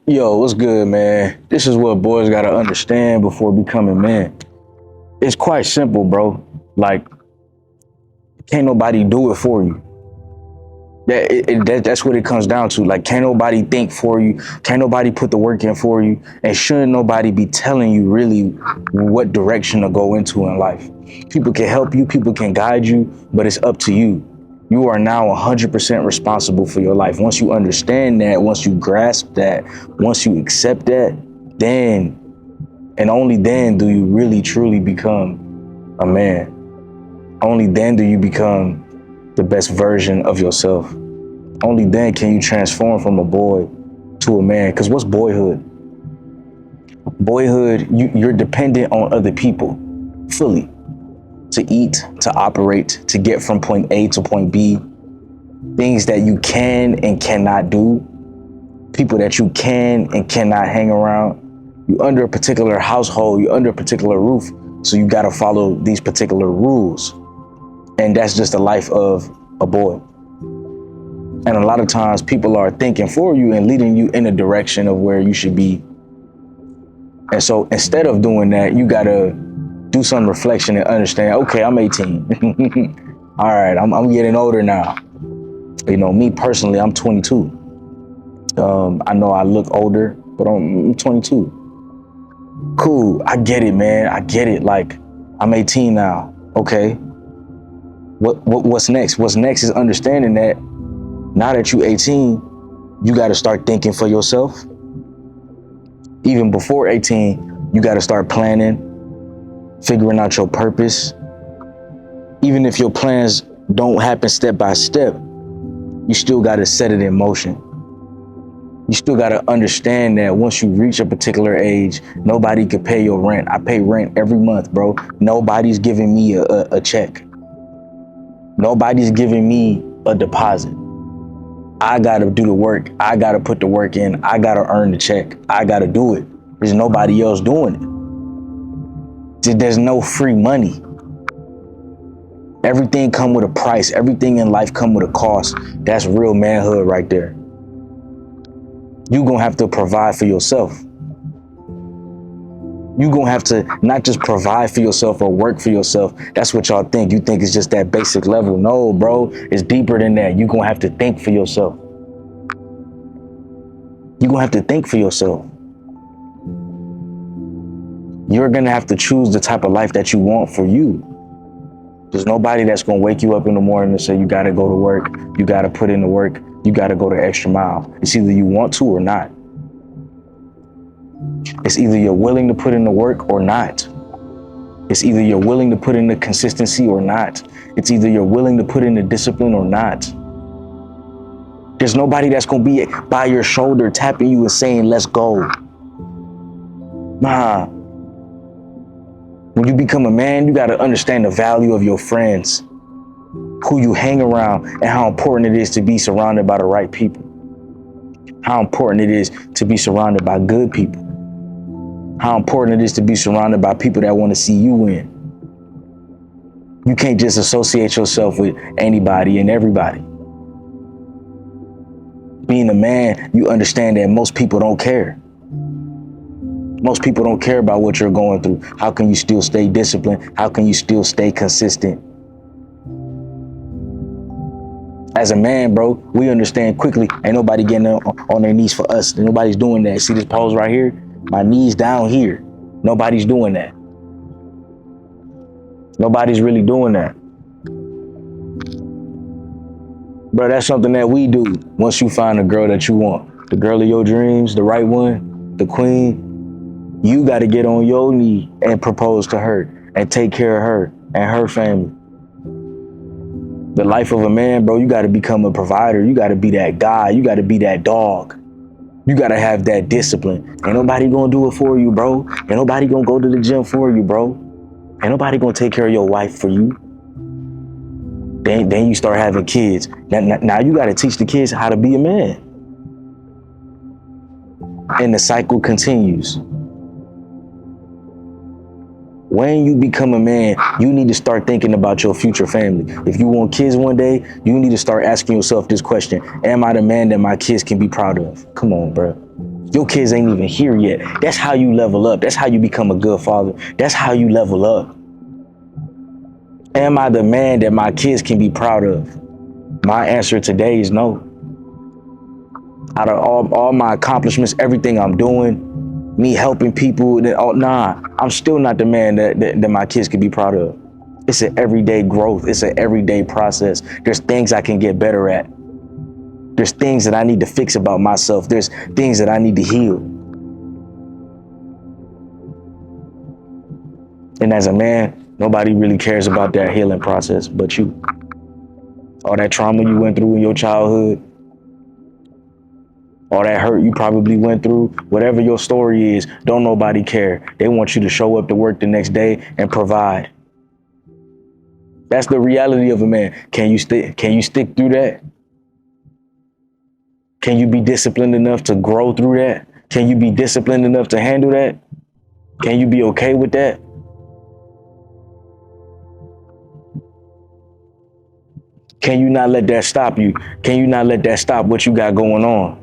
Yo, what's good, man? This is what boys gotta understand before becoming men. It's quite simple, bro. Like, can't nobody do it for you. That's what it comes down to. Like, can't nobody think for you. Can't nobody put the work in for you. And shouldn't nobody be telling you really what direction to go into in life. People can help you, people can guide you, but it's up to you. You are now 100% responsible for your life. Once you understand that, once you grasp that, once you accept that, then and only then do you really truly become a man. Only then do you become the best version of yourself. Only then can you transform from a boy to a man. Because what's boyhood? Boyhood, you're dependent on other people fully to eat, to operate, to get from point A to point B. Things that you can and cannot do, people that you can and cannot hang around. You under a particular household, you under a particular roof, so you gotta follow these particular rules. And that's just the life of a boy. And a lot of times people are thinking for you and leading you in a direction of where you should be. And so instead of doing that, you gotta do some reflection and understand, okay, I'm 18. All right, I'm getting older now. You know, me personally, I'm 22. I know I look older, but I'm 22. Cool, I get it, man. I get it. Like, I'm 18 now. Okay. What's next? What's next is understanding that now that you're 18, you got to start thinking for yourself. Even before 18, you got to start planning, figuring out your purpose. Even if your plans don't happen step by step, you still got to set it in motion. You still got to understand that once you reach a particular age, nobody can pay your rent. I pay rent every month, bro. Nobody's giving me a check. Nobody's giving me a deposit. I got to do the work. I got to put the work in. I got to earn the check. I got to do it. There's nobody else doing it. There's no free money. Everything come with a price. Everything in life come with a cost. That's real manhood right there. You're going to have to provide for yourself. You're going to have to not just provide for yourself or work for yourself. That's what y'all think. You think it's just that basic level. No, bro, it's deeper than that. You're going to have to think for yourself. You're going to have to think for yourself. You're going to have to choose the type of life that you want for you. There's nobody that's going to wake you up in the morning and say, you got to go to work. You got to put in the work. You got to go the extra mile. It's either you want to or not. It's either you're willing to put in the work or not. It's either you're willing to put in the consistency or not. It's either you're willing to put in the discipline or not. There's nobody that's going to be by your shoulder tapping you and saying, let's go. Nah. When you become a man, you got to understand the value of your friends, who you hang around, and how important it is to be surrounded by the right people. How important it is to be surrounded by good people. How important it is to be surrounded by people that want to see you win. You can't just associate yourself with anybody and everybody. Being a man, you understand that most people don't care. Most people don't care about what you're going through. How can you still stay disciplined? How can you still stay consistent? As a man, bro, we understand quickly. Ain't nobody getting on their knees for us. Nobody's doing that. See this pose right here? My knees down here. Nobody's doing that. Nobody's really doing that. Bro, that's something that we do once you find a girl that you want. The girl of your dreams, the right one, the queen. You got to get on your knee and propose to her and take care of her and her family. The life of a man, bro, you got to become a provider. You got to be that guy. You got to be that dog. You got to have that discipline. Ain't nobody going to do it for you, bro. Ain't nobody going to go to the gym for you, bro. Ain't nobody going to take care of your wife for you. Then you start having kids. Now you got to teach the kids how to be a man. And the cycle continues. When you become a man, you need to start thinking about your future family. If you want kids one day, you need to start asking yourself this question. Am I the man that my kids can be proud of? Come on, bro. Your kids ain't even here yet. That's how you level up. That's how you become a good father. That's how you level up. Am I the man that my kids can be proud of? My answer today is no. Out of all my accomplishments, everything I'm doing, me helping people, I'm still not the man that my kids can be proud of. It's an everyday growth. It's an everyday process. There's things I can get better at. There's things that I need to fix about myself. There's things that I need to heal. And as a man, nobody really cares about that healing process but you. All that trauma you went through in your childhood, all that hurt you probably went through, whatever your story is, don't nobody care. They want you to show up to work the next day and provide. That's the reality of a man. Can you stick through that? Can you be disciplined enough to grow through that? Can you be disciplined enough to handle that? Can you be okay with that? Can you not let that stop you? Can you not let that stop what you got going on?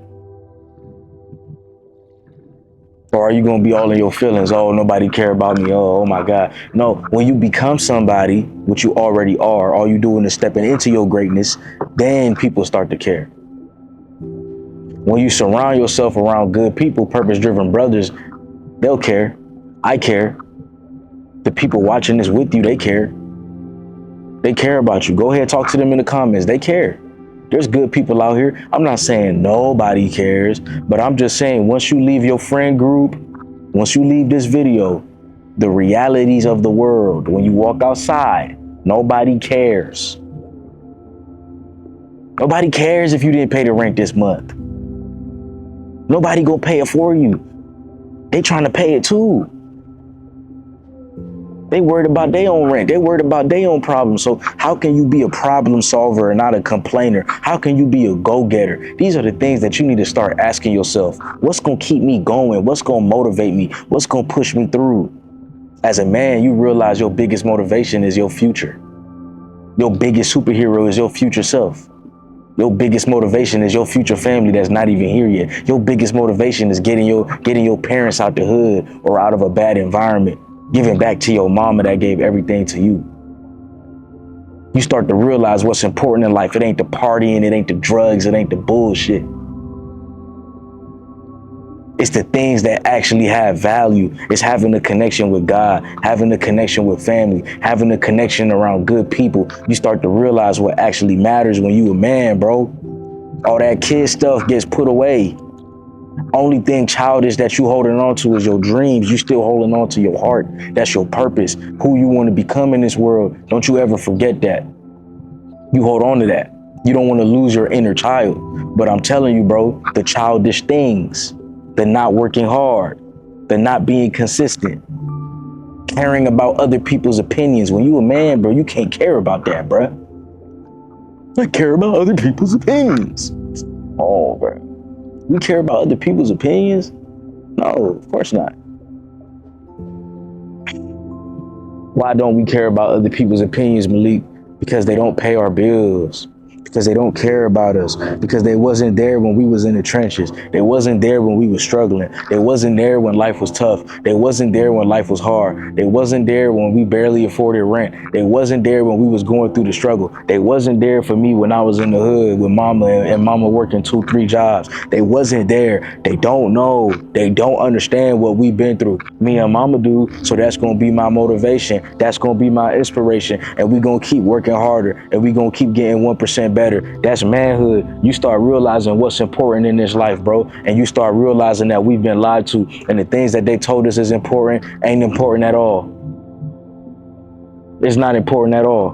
Or are you going to be all in your feelings? Oh, nobody care about me. Oh my God. No, when you become somebody, which you already are, all you doing is stepping into your greatness, then people start to care. When you surround yourself around good people, purpose-driven brothers, they'll care. I care. The people watching this with you, they care. They care about you. Go ahead, talk to them in the comments. They care. There's good people out here. I'm not saying nobody cares, but I'm just saying once you leave your friend group, once you leave this video, the realities of the world, when you walk outside, nobody cares. Nobody cares if you didn't pay the rent this month. Nobody gonna pay it for you. They trying to pay it too. They worried about their own rent. They worried about their own problems. So how can you be a problem solver and not a complainer? How can you be a go-getter? These are the things that you need to start asking yourself. What's going to keep me going? What's going to motivate me? What's going to push me through? As a man, you realize your biggest motivation is your future. Your biggest superhero is your future self. Your biggest motivation is your future family that's not even here yet. Your biggest motivation is getting your parents out the hood or out of a bad environment. Giving back to your mama that gave everything to you. You start to realize what's important in life. It ain't the partying, it ain't the drugs, it ain't the bullshit. It's the things that actually have value. It's having a connection with God, having a connection with family, having a connection around good people. You start to realize what actually matters when you a man, bro. All that kid stuff gets put away. Only thing childish that you holding on to is your dreams. You still holding on to your heart. That's your purpose. Who you want to become in this world. Don't you ever forget that. You hold on to that. You don't want to lose your inner child. But I'm telling you, bro, the childish things, the not working hard, the not being consistent, caring about other people's opinions. When you a man, bro, you can't care about that, bro. I care about other people's opinions. Oh, bro. We care about other people's opinions? No, of course not. Why don't we care about other people's opinions, Malik? Because they don't pay our bills. Because they don't care about us. Because they wasn't there when we was in the trenches. They wasn't there when we was struggling. They wasn't there when life was tough. They wasn't there when life was hard. They wasn't there when we barely afforded rent. They wasn't there when we was going through the struggle. They wasn't there for me when I was in the hood with mama and mama working 2-3 jobs. They wasn't there. They don't know. They don't understand what we've been through. Me and mama do. So that's going to be my motivation. That's going to be my inspiration. And we're going to keep working harder. And we're going to keep getting 1% better. That's manhood. You start realizing what's important in this life, bro. And you start realizing that we've been lied to. And the things that they told us is important ain't important at all. It's not important at all.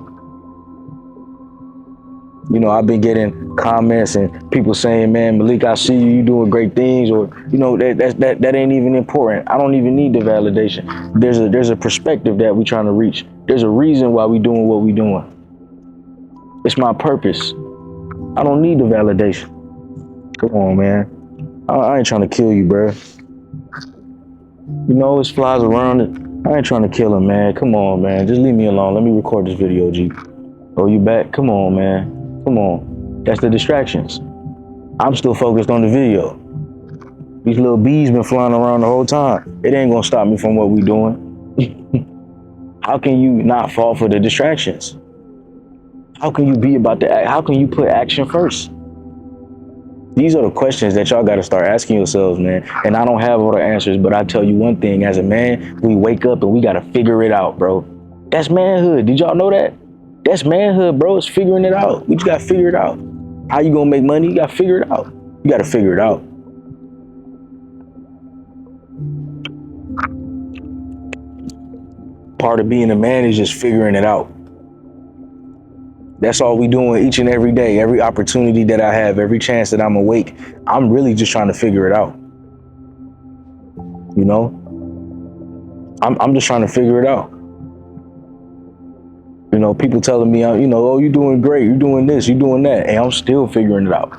You know, I've been getting comments and people saying, man, Malik, I see you doing great things, or, you know, that ain't even important. I don't even need the validation. There's a perspective that we're trying to reach. There's a reason why we doing what we doing. It's my purpose. I don't need the validation. Come on, man. I ain't trying to kill you, bro. You know, it's flies around it. I ain't trying to kill him, man. Come on, man. Just leave me alone. Let me record this video, G. Oh, you back? Come on, man. Come on. That's the distractions. I'm still focused on the video. These little bees been flying around the whole time. It ain't gonna stop me from what we doing. How can you not fall for the distractions? How can you be about the act? How can you put action first? These are the questions that y'all got to start asking yourselves, man. And I don't have all the answers, but I tell you one thing: as a man, we wake up and we got to figure it out, bro. That's manhood. Did y'all know that? That's manhood, bro. It's figuring it out. We just got to figure it out. How you gonna make money? You got to figure it out. You got to figure it out. Part of being a man is just figuring it out. That's all we doing each and every day. Every opportunity that I have, every chance that I'm awake, I'm really just trying to figure it out. You know, I'm just trying to figure it out. You know, people telling me, you know, oh, you're doing great, you're doing this, you're doing that, and I'm still figuring it out.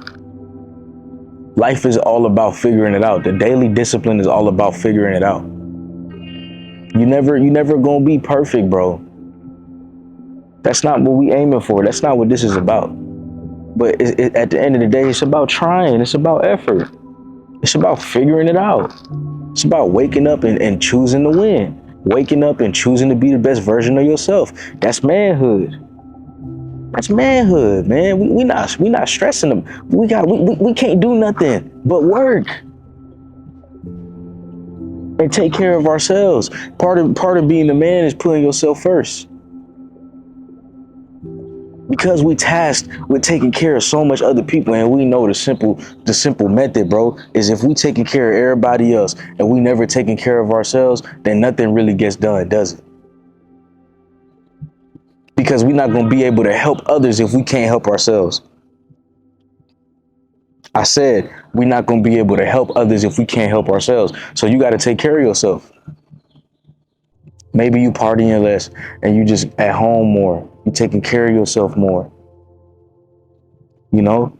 Life is all about figuring it out. The daily discipline is all about figuring it out. You never gonna be perfect, bro. That's not what we aiming for. That's not what this is about. But at the end of the day, it's about trying. It's about effort. It's about figuring it out. It's about waking up and choosing to win. Waking up and choosing to be the best version of yourself. That's manhood. That's manhood, man. We not stressing them. We can't do nothing but work and take care of ourselves. Part of being a man is putting yourself first. Because we tasked with taking care of so much other people, and we know the simple method, bro, is if we taking care of everybody else and we never taking care of ourselves, then nothing really gets done, does it? Because we're not gonna be able to help others if we can't help ourselves. I said we're not gonna be able to help others if we can't help ourselves. So you got to take care of yourself. Maybe you partying less and you just at home more. You taking care of yourself more. You know,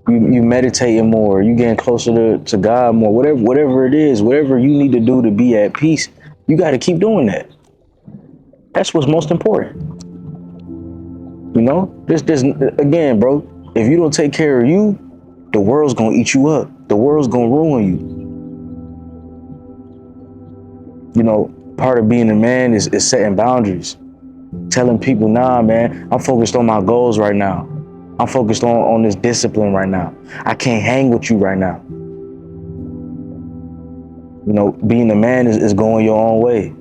you meditating more. You getting closer to God more. Whatever it is, whatever you need to do to be at peace, you got to keep doing that. That's what's most important. You know, this again, bro. If you don't take care of you, the world's gonna eat you up. The world's gonna ruin you. You know, part of being a man is setting boundaries. Telling people, nah, man, I'm focused on my goals right now. I'm focused on this discipline right now. I can't hang with you right now. You know, being a man is going your own way.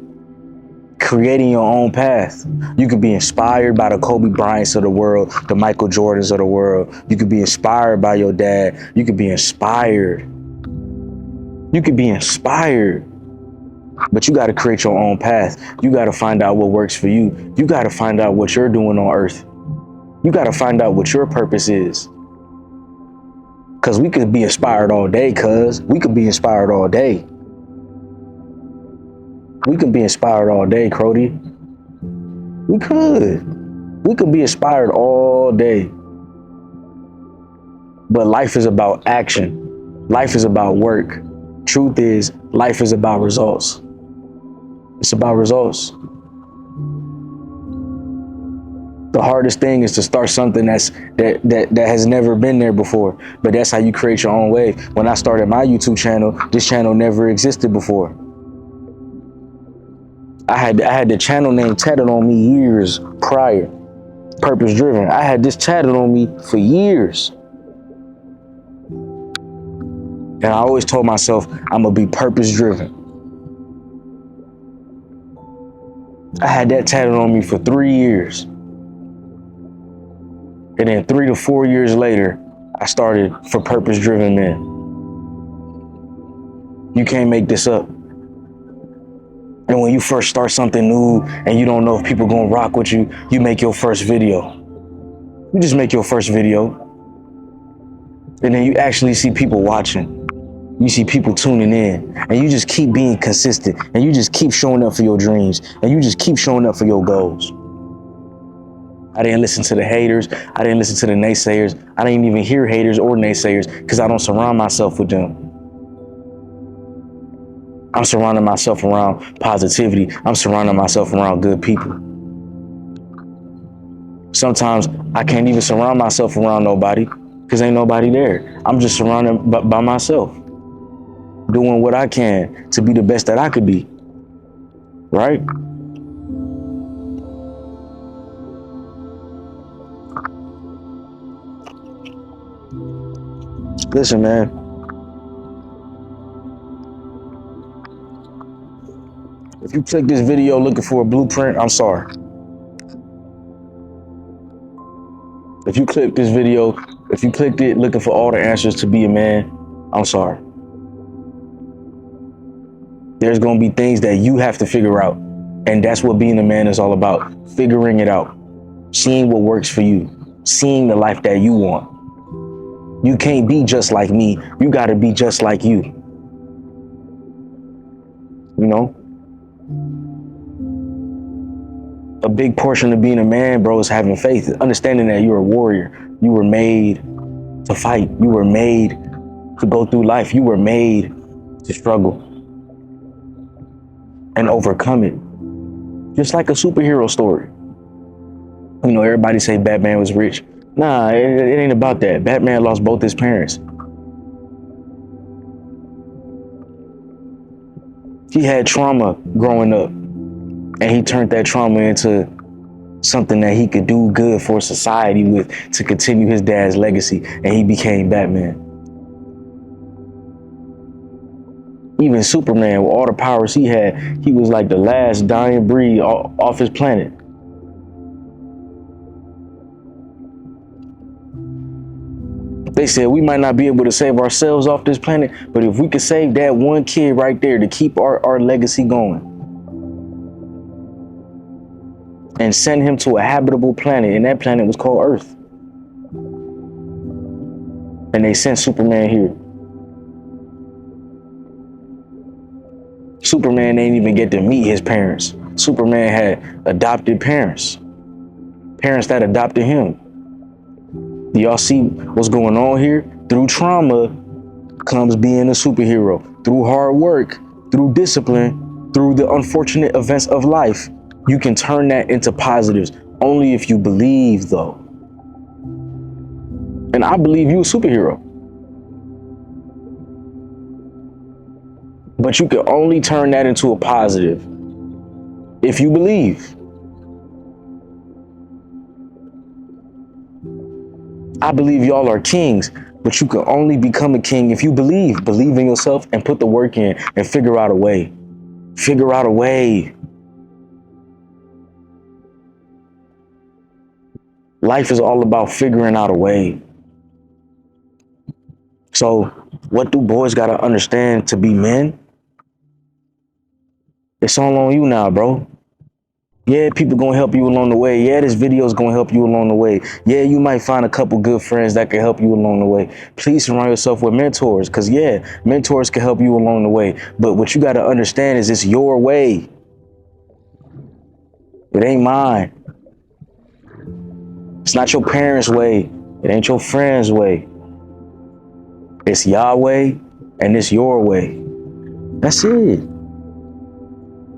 Creating your own path. You could be inspired by the Kobe Bryants of the world, the Michael Jordans of the world. You could be inspired by your dad. You could be inspired. You could be inspired. But you got to create your own path. You got to find out what works for you. You got to find out what you're doing on earth. You got to find out what your purpose is. Because we could be inspired all day, we could be inspired all day. We could be inspired all day, Crody. We could be inspired all day. But life is about action. Life is about work. Truth is, life is about results. It's about results. The hardest thing is to start something that has never been there before. But that's how you create your own wave. When I started my YouTube channel, this channel never existed before. I had the channel name tatted on me years prior. Purpose driven. I had this tatted on me for years. And I always told myself I'm gonna be purpose driven. I had that tatted on me for 3 years. And then 3 to 4 years later, I started for Purpose Driven Men. You can't make this up. And when you first start something new and you don't know if people gonna rock with you, you make your first video. You just make your first video. And then you actually see people watching. You see people tuning in, and you just keep being consistent, and you just keep showing up for your dreams, and you just keep showing up for your goals. I didn't listen to the haters. I didn't listen to the naysayers. I didn't even hear haters or naysayers because I don't surround myself with them. I'm surrounding myself around positivity. I'm surrounding myself around good people. Sometimes I can't even surround myself around nobody because ain't nobody there. I'm just surrounded by myself. doing what I can to be the best that I could be, right? Listen, man, if you click this video looking for a blueprint, I'm sorry. If you click this video, if you clicked it looking for all the answers to be a man, I'm sorry. There's going to be things that you have to figure out. And that's what being a man is all about. Figuring it out, seeing what works for you, seeing the life that you want. You can't be just like me. You got to be just like you. You know, a big portion of being a man, bro, is having faith, understanding that you're a warrior. You were made to fight. You were made to go through life. You were made to struggle and overcome it. Just like a superhero story. You know, everybody say Batman was rich. Nah, it ain't about that. Batman lost both his parents. He had trauma growing up, and he turned that trauma into something that he could do good for society with to continue his dad's legacy, and he became Batman. Even Superman, with all the powers he had, he was like the last dying breed off his planet. They said we might not be able to save ourselves off this planet, but if we could save that one kid right there to keep our legacy going and send him to a habitable planet, and that planet was called Earth. And they sent Superman here. Superman didn't even get to meet his parents. Superman had adopted parents that adopted him. Do y'all see what's going on here? Through trauma comes being a superhero. Through hard work, through discipline, through the unfortunate events of life, you can turn that into positives. Only if you believe, though. And I believe you're a superhero. But you can only turn that into a positive if you believe. I believe y'all are kings, but you can only become a king if you believe. Believe in yourself and put the work in and figure out a way. Figure out a way. Life is all about figuring out a way. So what do boys got to understand to be men? It's all on you now, bro. Yeah, people gonna help you along the way. Yeah, this video is gonna help you along the way. Yeah, you might find a couple good friends that can help you along the way. Please surround yourself with mentors, because yeah, mentors can help you along the way. But what you got to understand is it's your way. It ain't mine. It's not your parents' way. It ain't your friend's way. It's Yahweh and it's your way. That's it.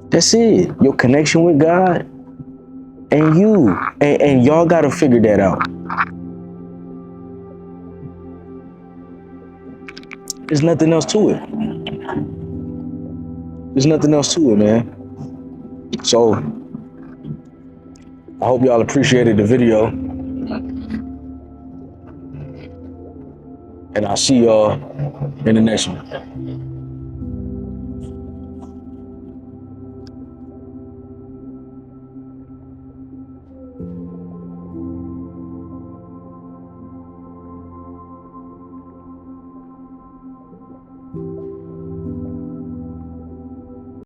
That's it. Your connection with God and you. And y'all got to figure that out. There's nothing else to it. There's nothing else to it, man. So I hope y'all appreciated the video. And I'll see y'all in the next one.